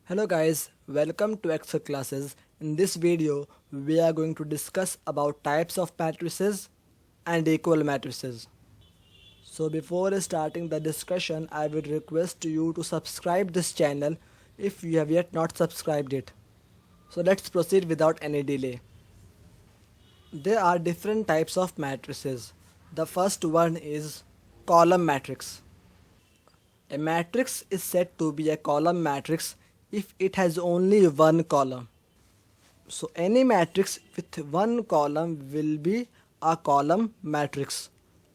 Hello guys, welcome to Excel classes. In this video, we are going to discuss about types of matrices and equal matrices. So before starting the discussion, I would request you to subscribe this channel if you have yet not subscribed it. So let's proceed without any delay. There are different types of matrices. The first one is column matrix. A matrix is said to be a column matrix if it has only one column. So any matrix with one column will be a column matrix.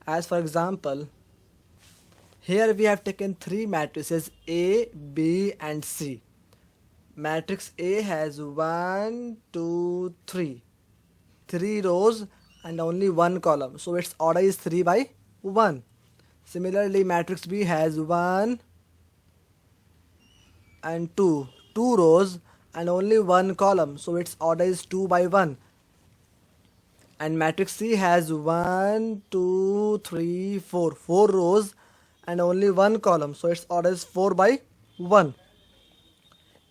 As for example, here we have taken three matrices A, B and C. Matrix A has 1, 2, 3. 3 rows and only one column. So its order is 3 by 1. Similarly, matrix B has 1 and 2. 2 rows and only one column. So its order is 2 by 1. And matrix C has 1, 2, 3, 4. 4 rows and only one column. So its order is 4 by 1.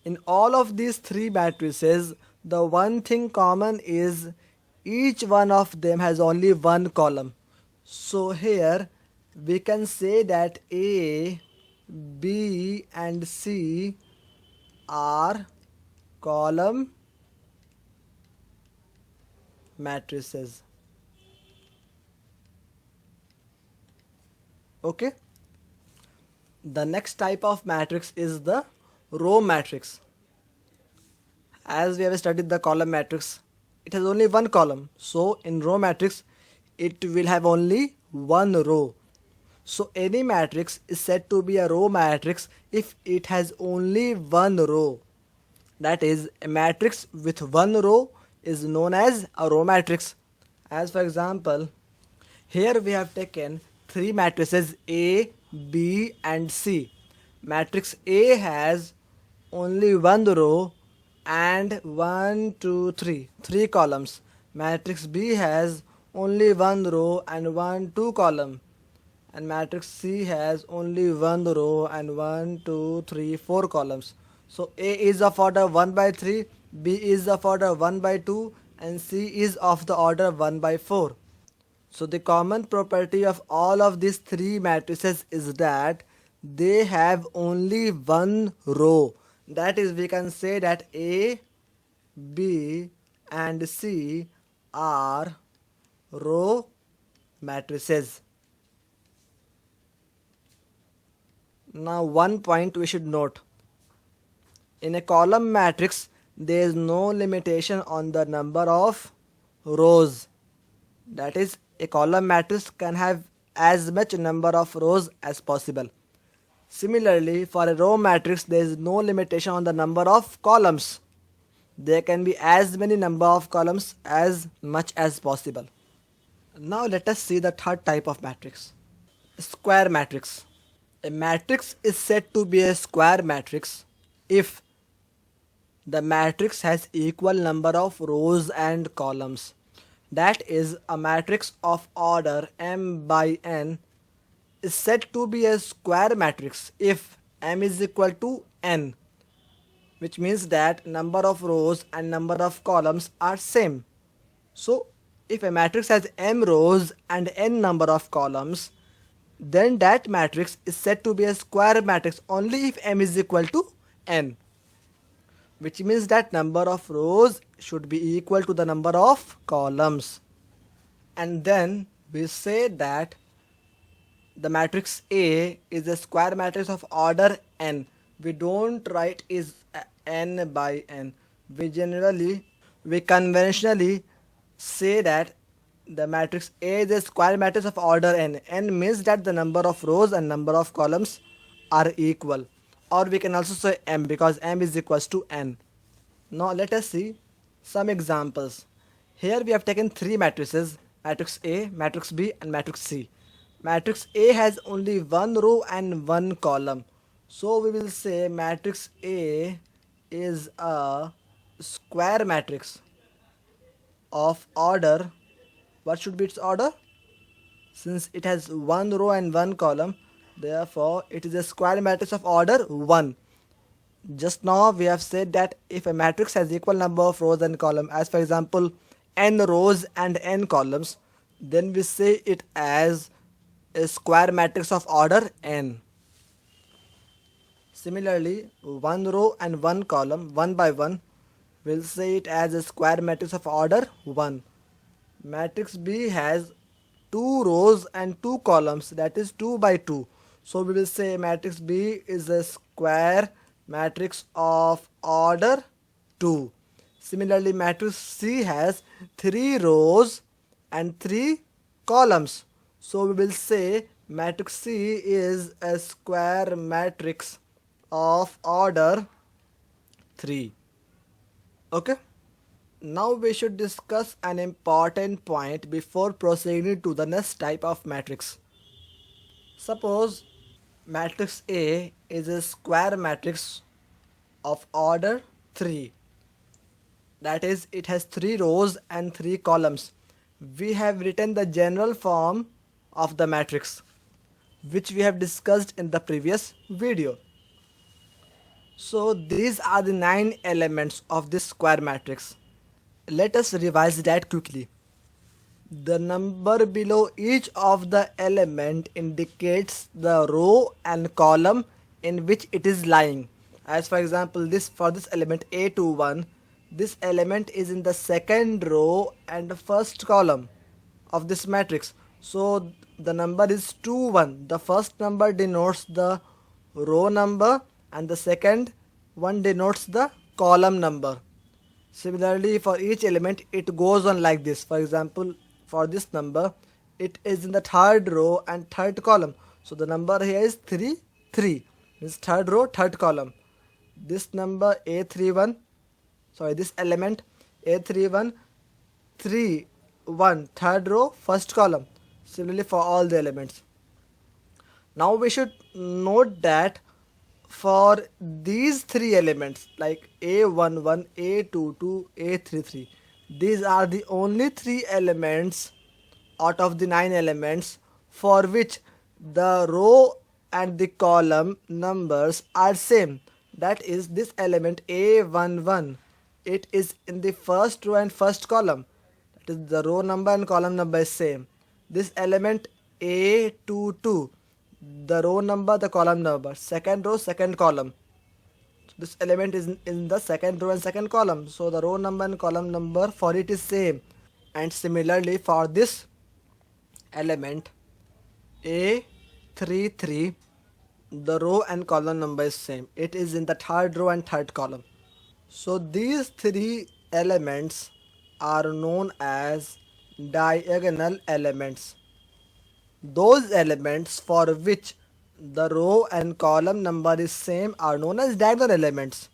In all of these three matrices, the one thing common is each one of them has only one column. So here we can say that A, B and C are column matrices. Okay. The next type of matrix is the row matrix. As we have studied the column matrix, it has only one column. So in row matrix, it will have only one row. So any matrix is said to be a row matrix if it has only one row. That is, a matrix with one row is known as a row matrix. As for example, here we have taken three matrices A, B and C. Matrix A has only one row and 1, 2, 3, 3 columns. Matrix B has only one row and 1, 2 column. And matrix C has only one row and 1, 2, 3, 4 columns. So A is of order 1 by 3, B is of order 1 by 2 and C is of the order 1 by 4. So the common property of all of these three matrices is that they have only one row. That is, we can say that A, B and C are row matrices. Now one point we should note. In a column matrix, there is no limitation on the number of rows. That is, a column matrix can have as much number of rows as possible. Similarly, for a row matrix, there is no limitation on the number of columns. There can be as many number of columns as much as possible. Now let us see the third type of matrix. Square matrix. A matrix is said to be a square matrix if the matrix has equal number of rows and columns. That is, a matrix of order m by n is said to be a square matrix if m is equal to n, which means that number of rows and number of columns are same. So if a matrix has m rows and n number of columns, then that matrix is said to be a square matrix only if m is equal to n, which means that number of rows should be equal to the number of columns. And then we say that the matrix A is a square matrix of order n. We don't write is n by n. We conventionally say that the matrix A is a square matrix of order n. N means that the number of rows and number of columns are equal. Or we can also say m because m is equals to n. Now let us see some examples. Here we have taken three matrices, matrix A, matrix B and matrix C. Matrix A has only one row and one column. So we will say matrix A is a square matrix of order. What should be its order? Since it has one row and one column, therefore it is a square matrix of order 1. Just now we have said that if a matrix has equal number of rows and columns, as for example n rows and n columns, then we say it as a square matrix of order n. Similarly, one row and one column, one by one, we'll say it as a square matrix of order 1. Matrix B has 2 rows and 2 columns, that is 2 by 2. So we will say matrix B is a square matrix of order 2. Similarly, matrix C has 3 rows and 3 columns. So we will say matrix C is a square matrix of order 3. Okay. Now we should discuss an important point before proceeding to the next type of matrix. Suppose matrix A is a square matrix of order 3. That is, it has 3 rows and 3 columns. We have written the general form of the matrix, which we have discussed in the previous video. So these are the 9 elements of this square matrix. Let us revise that quickly. The number below each of the element indicates the row and column in which it is lying. As for example, for this element A21, this element is in the second row and the first column of this matrix. So the number is 21. The first number denotes the row number and the second one denotes the column number. Similarly, for each element it goes on like this. For example, for this number it is in the third row and third column. So the number here is 3, 3. Means third row, third column. This number A31, sorry, this element A31, 3, 1, third row, first column. Similarly for all the elements. Now we should note that for these 3 elements like A11, A22, A33, these are the only 3 elements out of the 9 elements for which the row and the column numbers are same. That is, this element A11, it is in the first row and first column. That is, the row number and column number is same. This element A22, the row number, the column number, second row, second column. So this element is in the second row and second column. So the row number and column number for it is same. And similarly for this element A33, the row and column number is same. It is in the third row and third column. So these 3 elements are known as diagonal elements. Those elements for which the row and column number is same are known as diagonal elements.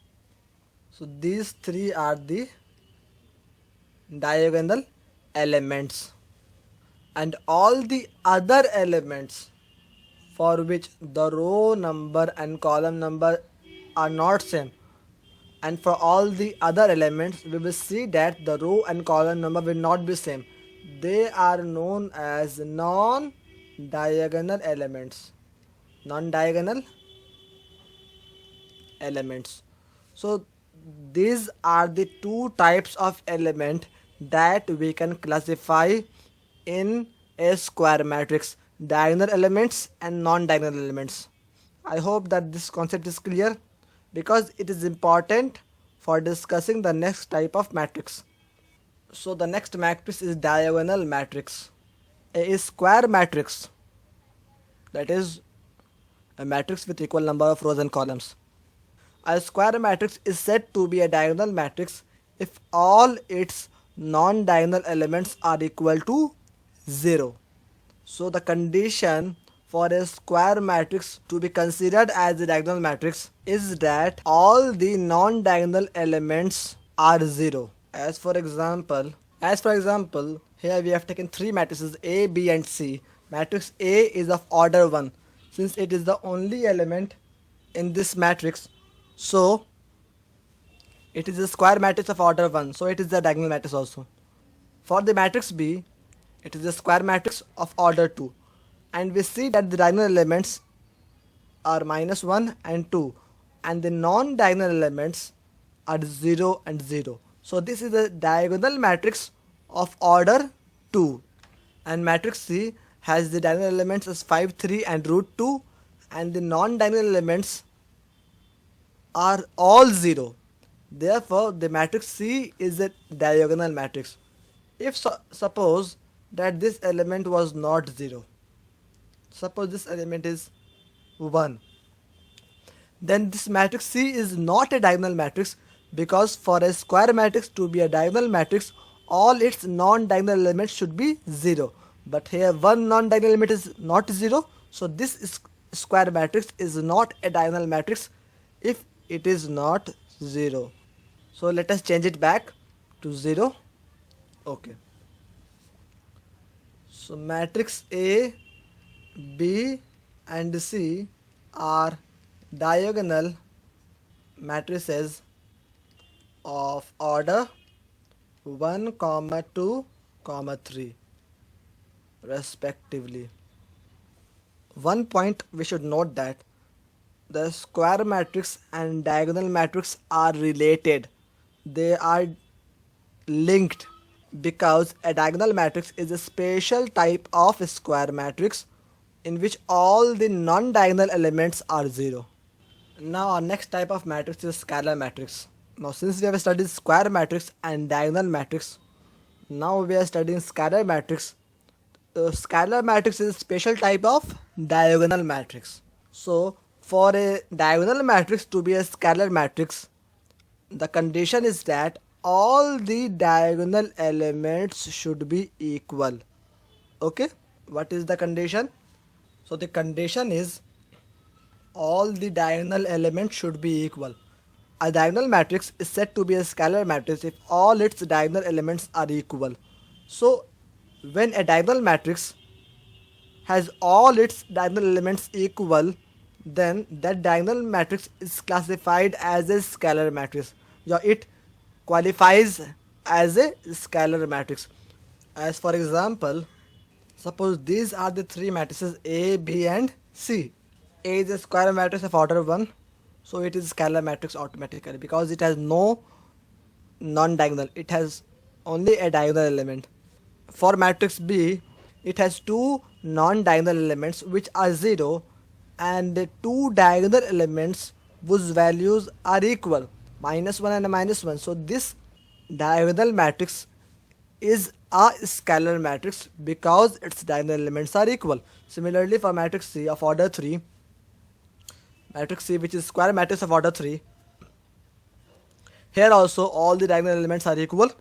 So these 3 are the diagonal elements. And all the other elements for which the row number and column number are not same, and for all the other elements we will see that the row and column number will not be same. They are known as non-diagonal elements. Non-diagonal elements. So these are the 2 types of element that we can classify in a square matrix: diagonal elements and non-diagonal elements. I hope that this concept is clear, because it is important for discussing the next type of matrix. So the next matrix is diagonal matrix. A square matrix, that is a matrix with equal number of rows and columns. A square matrix is said to be a diagonal matrix if all its non-diagonal elements are equal to 0. So the condition for a square matrix to be considered as a diagonal matrix is that all the non-diagonal elements are 0. As for example, here we have taken 3 matrices A, B and C. Matrix A is of order 1. Since it is the only element in this matrix, so it is a square matrix of order 1. So it is a diagonal matrix also. For the matrix B, it is a square matrix of order 2. And we see that the diagonal elements are -1 and 2. and the non-diagonal elements are 0 and 0. So this is a diagonal matrix of order 2, and matrix C has the diagonal elements as 5, 3 and root 2, and the non-diagonal elements are all 0. Therefore, the matrix C is a diagonal matrix. If suppose that this element was not 0, suppose this element is 1, then this matrix C is not a diagonal matrix, because for a square matrix to be a diagonal matrix, all its non-diagonal elements should be 0. But here one non-diagonal element is not 0, so this square matrix is not a diagonal matrix if it is not 0. So let us change it back to 0. Okay. So matrix A, B and C are diagonal matrices of order 1, 2, 3 respectively. One point we should note that the square matrix and diagonal matrix are related. They are linked because a diagonal matrix is a special type of square matrix in which all the non-diagonal elements are 0. Now our next type of matrix is scalar matrix. Now since we have studied square matrix and diagonal matrix, now we are studying scalar matrix. Scalar matrix is a special type of diagonal matrix. So for a diagonal matrix to be a scalar matrix, the condition is that all the diagonal elements should be equal. Okay, what is the condition? So the condition is all the diagonal elements should be equal. A diagonal matrix is said to be a scalar matrix if all its diagonal elements are equal. So when a diagonal matrix has all its diagonal elements equal, then that diagonal matrix is classified as a scalar matrix. It qualifies as a scalar matrix. As for example, suppose these are the three matrices A, B and C. A is a square matrix of order 1, so it is scalar matrix automatically because it has no non-diagonal, it has only a diagonal element. For matrix B, it has two non-diagonal elements which are 0 and the two diagonal elements whose values are equal, -1 and -1. So this diagonal matrix is a scalar matrix because its diagonal elements are equal. Similarly, for matrix C of order 3, matrix C which is square matrix of order 3, here also all the diagonal elements are equal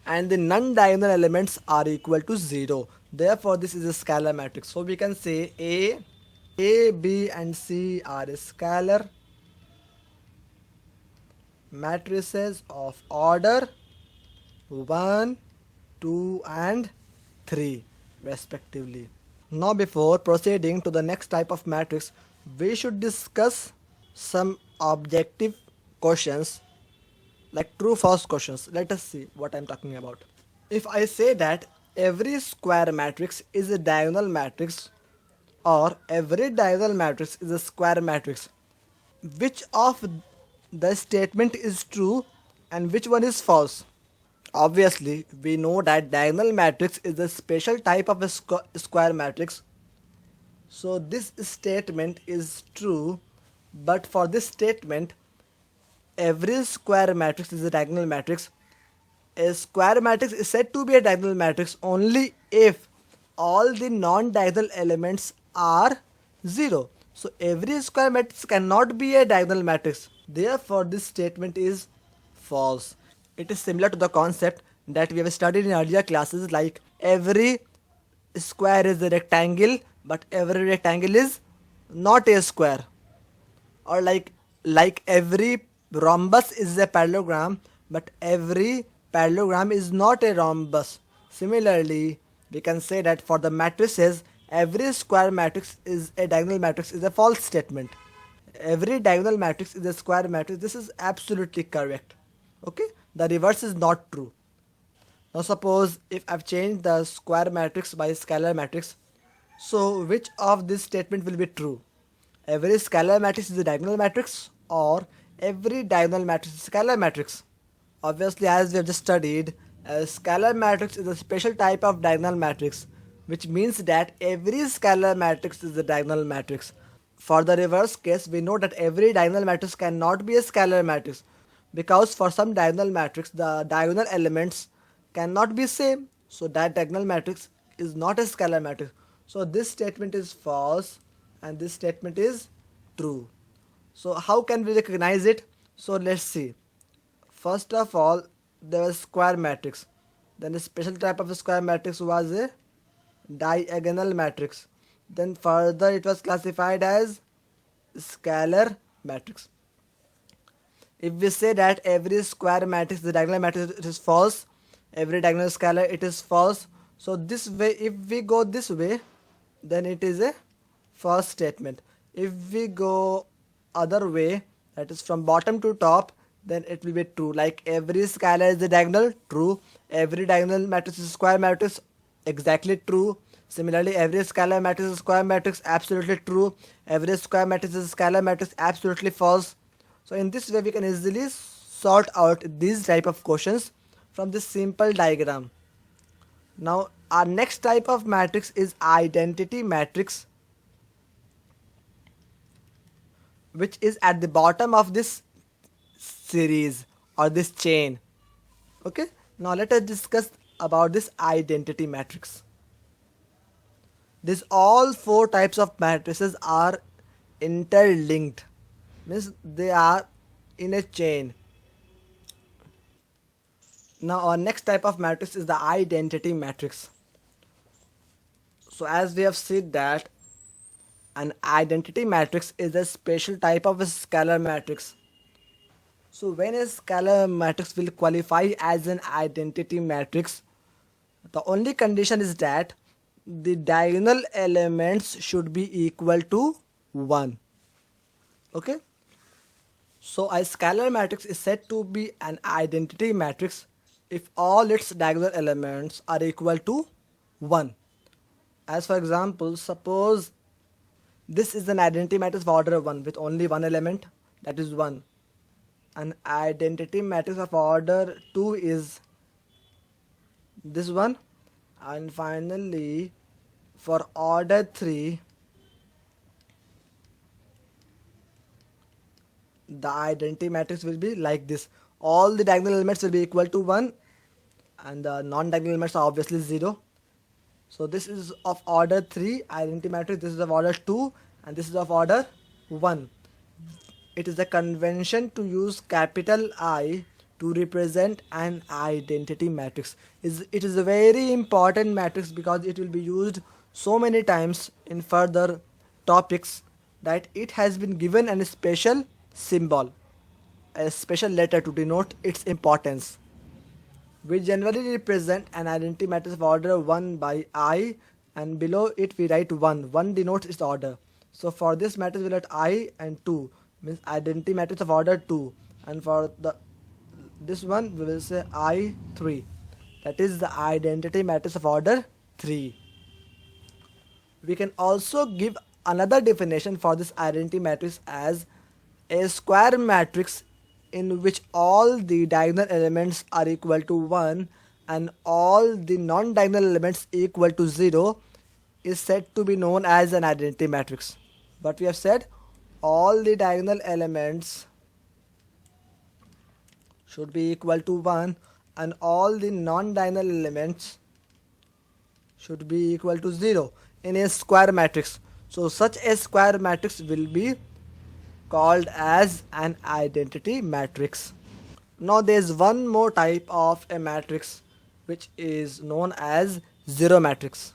and the non-diagonal elements are equal to 0. Therefore, this is a scalar matrix. So we can say A, B and C are scalar matrices of order 1, 2 and 3 respectively. Now before proceeding to the next type of matrix, we should discuss some objective questions like true false questions. Let us see what I am talking about. If I say that every square matrix is a diagonal matrix or every diagonal matrix is a square matrix, which of the statement is true and which one is false? Obviously, we know that diagonal matrix is a special type of a square matrix. So this statement is true, but for this statement, every square matrix is a diagonal matrix. A square matrix is said to be a diagonal matrix only if all the non-diagonal elements are 0. So every square matrix cannot be a diagonal matrix. Therefore, this statement is false. It is similar to the concept that we have studied in earlier classes, like every square is a rectangle but every rectangle is not a square, or like every rhombus is a parallelogram but every parallelogram is not a rhombus. Similarly, we can say that for the matrices, every square matrix is a diagonal matrix is a false statement. Every diagonal matrix is a square matrix. This is absolutely correct. Okay, the reverse is not true. Now suppose if I've changed the square matrix by scalar matrix, so which of this statement will be true? every scalar matrix is a diagonal matrix or every diagonal matrix is a scalar matrix? Obviously, as we have just studied, a scalar matrix is a special type of diagonal matrix, which means that every scalar matrix is a diagonal matrix. For the reverse case, we know that every diagonal matrix cannot be a scalar matrix because for some diagonal matrix, the diagonal elements cannot be same. So that diagonal matrix is not a scalar matrix. So this statement is false and this statement is true. So how can we recognize it? So let's see. First of all, there was square matrix. Then a special type of square matrix was a diagonal matrix. Then further it was classified as scalar matrix. If we say that every square matrix, the diagonal matrix, it is false, every diagonal scalar, it is false. So this way, if we go this way, then it is a false statement. If we go other way, that is from bottom to top, then it will be true. Like every scalar is a diagonal, true. Every diagonal matrix is a square matrix, exactly true. Similarly, every scalar matrix is a square matrix, absolutely true. Every square matrix is a scalar matrix, absolutely false. So in this way, we can easily sort out these type of questions from this simple diagram. Now, our next type of matrix is identity matrix, which is at the bottom of this series or this chain. Okay, now let us discuss about this identity matrix. These all four types of matrices are interlinked, means they are in a chain. Now our next type of matrix is the identity matrix. So as we have said that an identity matrix is a special type of a scalar matrix. So when a scalar matrix will qualify as an identity matrix, the only condition is that the diagonal elements should be equal to 1. Okay? So a scalar matrix is said to be an identity matrix if all its diagonal elements are equal to 1. As for example, suppose this is an identity matrix of order 1 with only one element, that is 1. An identity matrix of order 2 is this one, and finally for order 3 the identity matrix will be like this. All the diagonal elements will be equal to 1 and the non-diagonal elements are obviously 0. So this is of order 3 identity matrix, this is of order 2 and this is of order 1. It is a convention to use capital I to represent an identity matrix. It is a very important matrix because it will be used so many times in further topics that it has been given a special symbol, a special letter to denote its importance. We generally represent an identity matrix of order 1 by I and below it we write 1. 1 denotes its order. So for this matrix we write I and 2, means identity matrix of order 2, and for this one we will say I3, that is the identity matrix of order 3. We can also give another definition for this identity matrix as a square matrix in which all the diagonal elements are equal to 1 and all the non-diagonal elements equal to 0 is said to be known as an identity matrix. But we have said all the diagonal elements should be equal to 1 and all the non-diagonal elements should be equal to 0 in a square matrix. So such a square matrix will be called as an identity matrix. Now there is one more type of a matrix which is known as zero matrix.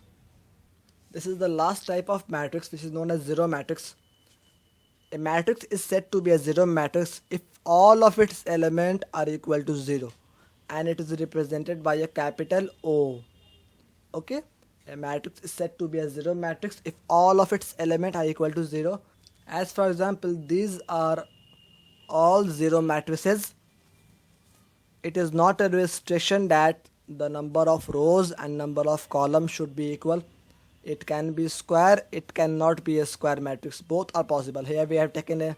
This is the last type of matrix which is known as zero matrix. A matrix is said to be a zero matrix if all of its elements are equal to 0 and it is represented by a capital O. Okay? A matrix is said to be a zero matrix if all of its elements are equal to 0. As for example, these are all zero matrices. It is not a restriction that the number of rows and number of columns should be equal. It can be square, it cannot be a square matrix. Both are possible. Here we have taken a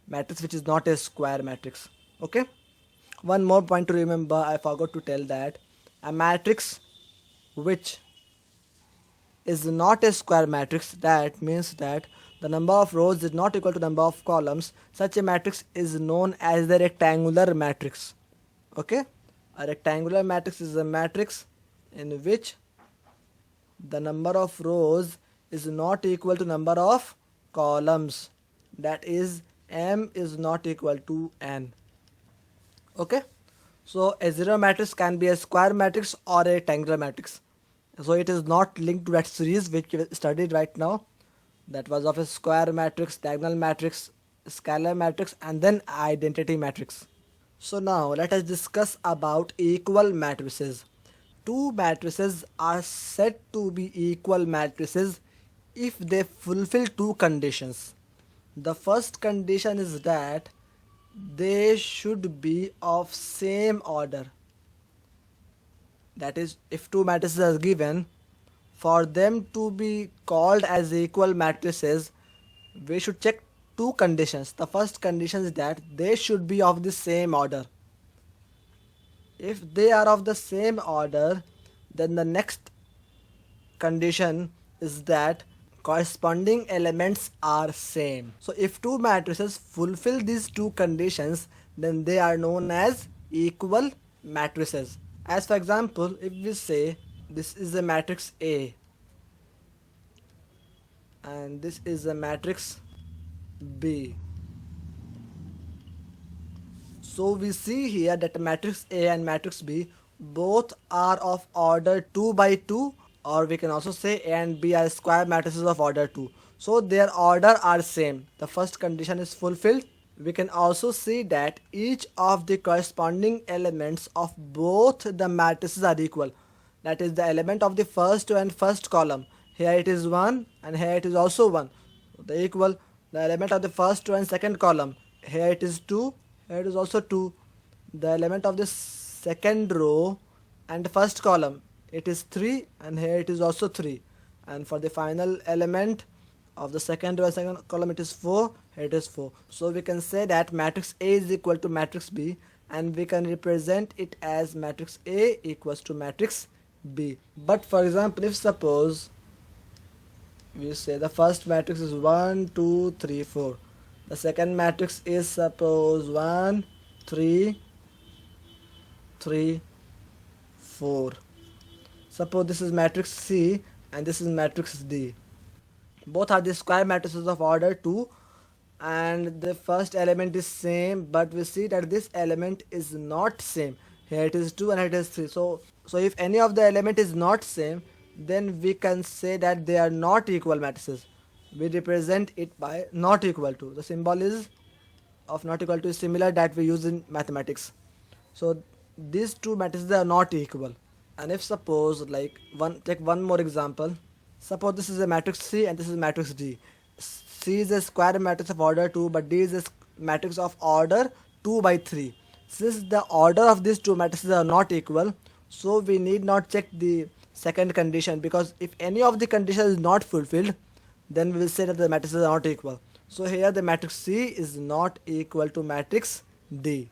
matrix which is not a square matrix. Okay. One more point to remember, I forgot to tell that a matrix which is not a square matrix, that means that the number of rows is not equal to number of columns. Such a matrix is known as the rectangular matrix. Okay. A rectangular matrix is a matrix in which the number of rows is not equal to number of columns, that is m is not equal to n. Okay, so a zero matrix can be a square matrix or a rectangular matrix, so it is not linked to that series which we studied right now, that was of a square matrix, diagonal matrix, scalar matrix, and then identity matrix. So now let us discuss about equal matrices. Two matrices are said to be equal matrices if they fulfill two conditions. The first condition is that they should be of same order. That is, if two matrices are given, for them to be called as equal matrices, we should check two conditions. The first condition is that they should be of the same order. If they are of the same order, then the next condition is that corresponding elements are same. So if two matrices fulfill these two conditions, then they are known as equal matrices. As for example, if we say this is a matrix A and this is a matrix B, so we see here that matrix A and matrix B both are of order 2 by 2, or we can also say A and B are square matrices of order 2. So their order are same. The first condition is fulfilled. We can also see that each of the corresponding elements of both the matrices are equal. That is, the element of the first and first column. Here it is 1 and here it is also 1. So they equal. The element of the first and second column. Here it is 2. Here it is also 2. The element of the second row and first column, it is 3, and here it is also 3. And for the final element of the second row and second column, it is 4. Here it is 4. So we can say that matrix A is equal to matrix B, and we can represent it as matrix A equals to matrix B. But for example, if suppose we say the first matrix is 1 2 3 4, the second matrix is suppose 1 3 3 4. Suppose this is matrix C and this is matrix D. Both are the square matrices of order 2, and the first element is same, but we see that this element is not same. Here it is 2 and here it is 3. So if any of the element is not same, then we can say that they are not equal matrices. We represent it by not equal to. The symbol is of not equal to is similar that we use in mathematics. So these two matrices are not equal. And if suppose take one more example. Suppose this is a matrix C and this is matrix D. C is a square matrix of order 2, but D is a matrix of order 2 by 3. Since the order of these two matrices are not equal, so we need not check the second condition, because if any of the conditions is not fulfilled, then we will say that the matrices are not equal. So here the matrix C is not equal to matrix D.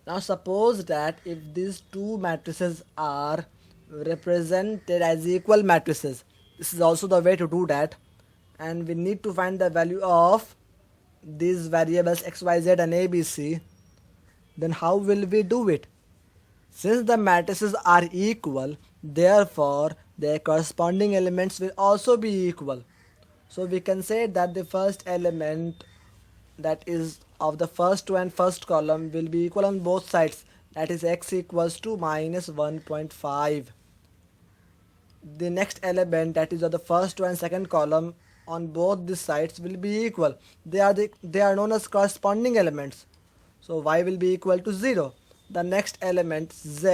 Now suppose that if these two matrices are represented as equal matrices, this is also the way to do that, and we need to find the value of these variables x, y, z and a, b, c. Then how will we do it? Since the matrices are equal, therefore their corresponding elements will also be equal. So we can say that the first element, that is of the first row and first column, will be equal on both sides, that is x equals to minus 1.5. The next element, that is of the first row and second column, on both the sides will be equal. They are known as corresponding elements. So y will be equal to 0. The next element z,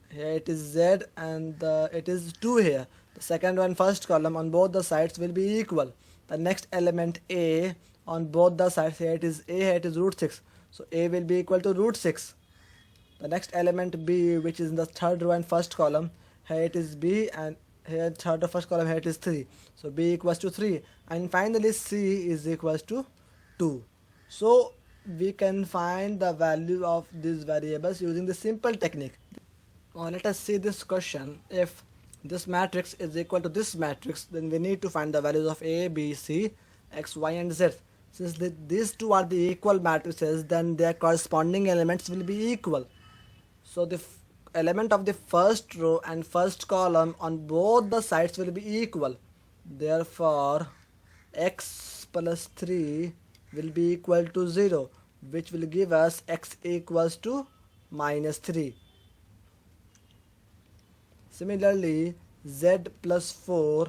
here it is z and it is 2 here. The second row and first column on both the sides will be equal. The next element a, on both the sides, here it is a, here it is root 6. So a will be equal to root 6. The next element b, which is in the third row and first column, here it is b and here third or first column, here it is 3, so b equals to 3, and finally c is equals to 2. So we can find the value of these variables using the simple technique. Now let us see this question. If this matrix is equal to this matrix, then we need to find the values of a, b, c, x, y and z. Since these two are the equal matrices, then their corresponding elements will be equal. So the element of the first row and first column on both the sides will be equal. Therefore x plus 3 will be equal to 0, which will give us x equals to minus 3. Similarly, z plus 4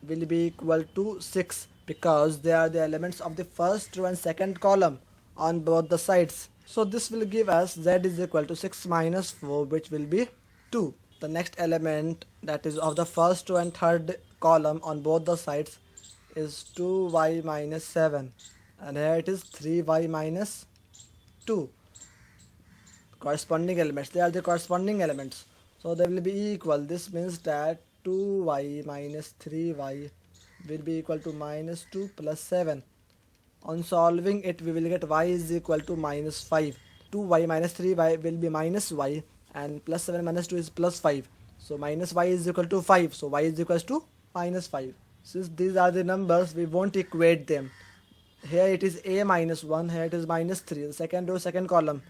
will be equal to 6, because they are the elements of the first row and second column on both the sides. So this will give us z is equal to 6 minus 4, which will be 2. The next element, that is of the first row and third column on both the sides, is 2y minus 7, and here it is 3y minus 2. Corresponding elements, they are the corresponding elements, so they will be equal. This means that 2y minus 3y will be equal to minus 2 plus 7. On solving it, we will get y is equal to minus 5. 2y minus 3y will be minus y, and plus 7 minus 2 is plus 5. So minus y is equal to 5. So y is equal to minus 5. Since these are the numbers, we won't equate them. Here it is a minus 1, here it is minus 3. The second row, second column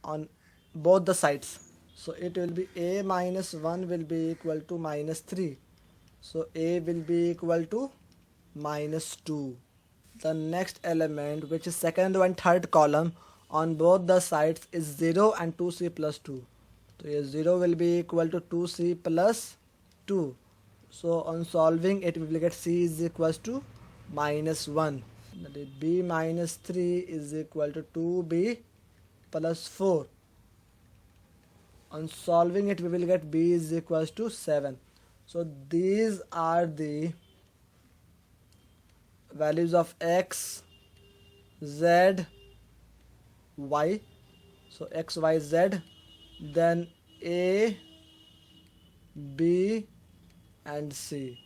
on both the sides. So it will be a minus 1 will be equal to minus 3. So a will be equal to minus 2. The next element, which is second row and third column on both the sides, is 0 and 2c plus 2. So here 0 will be equal to 2c plus 2. So on solving it, we will get c is equal to minus 1. That is b minus 3 is equal to 2b plus 4. On solving it, we will get b is equal to 7. So these are the values of x, z, y. So x, y, z, then a, b and c.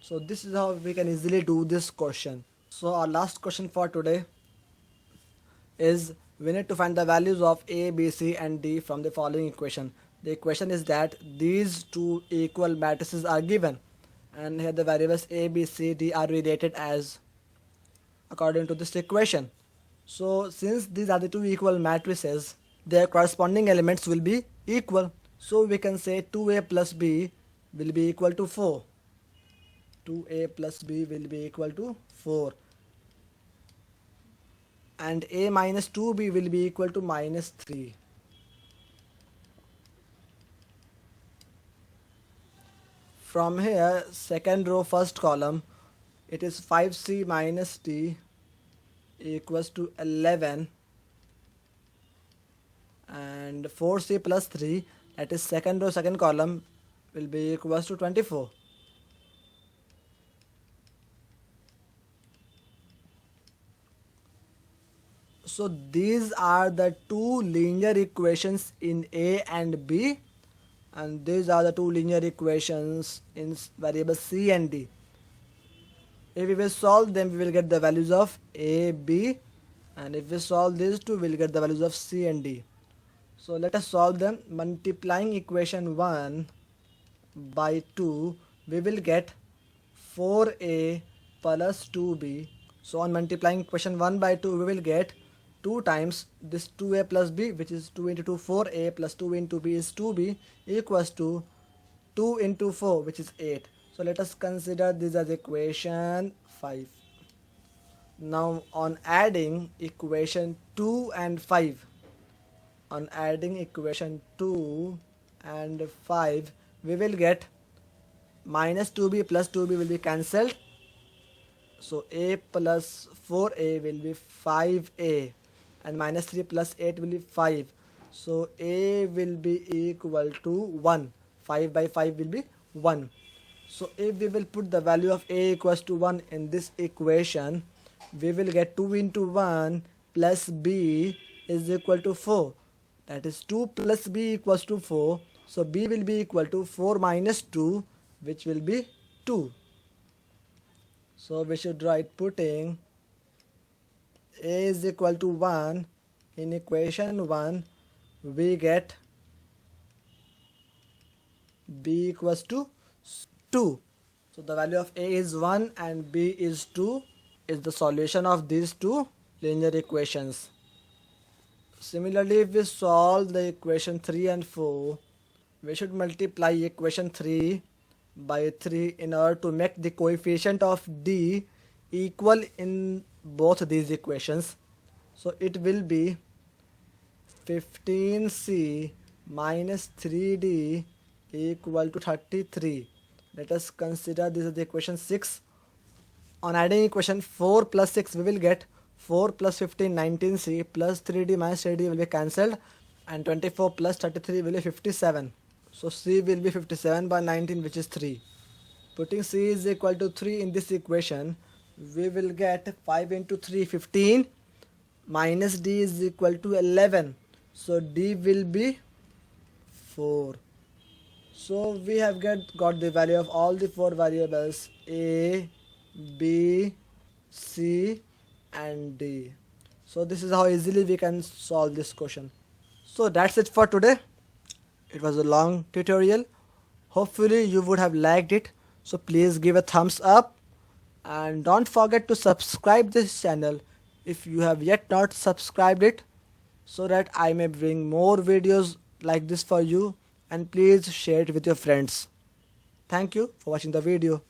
So this is how we can easily do this question. So our last question for today is, we need to find the values of a, b, c and d from the following equation. The equation is that these two equal matrices are given, and here the variables a, b, c, d are related as according to this equation. So since these are the two equal matrices, their corresponding elements will be equal. So we can say 2a plus b will be equal to 4. 2a plus b will be equal to 4. And a minus 2b will be equal to minus 3. From here, second row, first column, it is 5c minus d equals to 11, and 4c plus 3, that is second row, second column, will be equals to 24. So these are the two linear equations in a and b, and these are the two linear equations in variables c and d. If we will solve them, we will get the values of a, b, and if we solve these two, we will get the values of c and d. So let us solve them. Multiplying equation 1 by 2, we will get 4a plus 2b. So on multiplying equation 1 by 2, we will get 2 times this 2a plus b, which is 2 into 2, 4a plus 2 into b is 2b, equals to 2 into 4, which is 8. So let us consider this as equation 5. Now on adding equation 2 and 5, on adding equation 2 and 5, we will get minus 2b plus 2b will be cancelled. So a plus 4a will be 5a, and minus 3 plus 8 will be 5. So a will be equal to 1. 5 by 5 will be 1. So if we will put the value of a equals to 1 in this equation, we will get 2 into 1 plus b is equal to 4. That is 2 plus b equals to 4. So b will be equal to 4 minus 2, which will be 2. So we should write putting a is equal to 1 in equation 1, we get b equals to 2. So the value of a is 1 and b is 2 is the solution of these two linear equations. Similarly, if we solve the equation 3 and 4, we should multiply equation 3 by 3 in order to make the coefficient of d equal in both these equations. So it will be 15c minus 3d equal to 33. Let us consider this is the equation 6. On adding equation 4 plus 6, we will get 4 plus 15, 19c plus 3d minus 3d will be cancelled, and 24 plus 33 will be 57. So c will be 57 by 19, which is 3. Putting c is equal to 3 in this equation, we will get 5 into 3, 15, minus d is equal to 11. So d will be 4. So we have got the value of all the 4 variables a, b, c and d. So this is how easily we can solve this question. So that's it for today. It was a long tutorial. Hopefully you would have liked it. So please give a thumbs up and don't forget to subscribe this channel if you have yet not subscribed it, so that I may bring more videos like this for you, and please share it with your friends. Thank you for watching the video.